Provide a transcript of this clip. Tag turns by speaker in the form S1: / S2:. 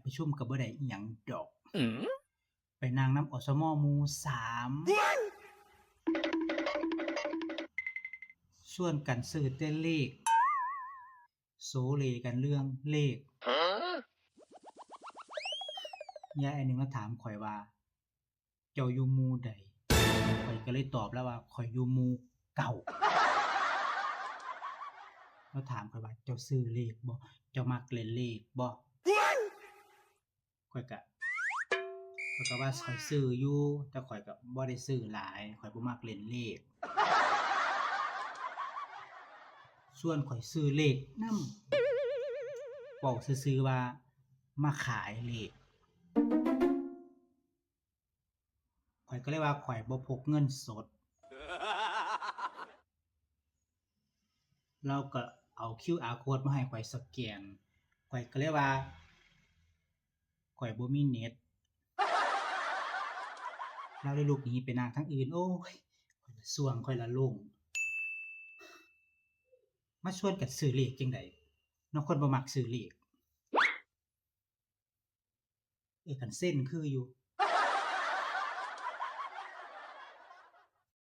S1: ประชุมก็บ่ได้อิหยังดอกไปนั่งนำอสมหมู่3ส่วนกันซื้อแต่เลขโซเลกันเรื่องเลขยายอันหนึ่งมาถามข่อยว่าเจ้าอยู่หมู่ใดข่อยก็เลยตอบแล้วว่าข่อยอยู่หมู่เก้าแล้วถามข่อยว่าเจ้าซื้อเลขบ่เจ้ามักเล่นเลขบ่ข่อยก็ว่าข่อยซื้ออยู่แต่ข่อยก็บ่ได้ซื้อหลายข่อยบ่มักเล่นเลขส่วนข่อยซื้อเลขนำเว้าซื่อๆว่ามาขายเลขข่อยก็เลยว่าข่อยบ่พกเงินสดเราก็เอา QR code มาให้ข่อยสแกนข่อยก็เลยว่าข่อยบ่มีเน็ตเราเลยลุกหนีไปนั่งทางอื่นโอ้ยข่อยละส่วงข่อยละโล่งมาชวนกันซื้อเลขจังได๋เนาะคนบ่มักซื้อเลขคันเส้นคืออยู่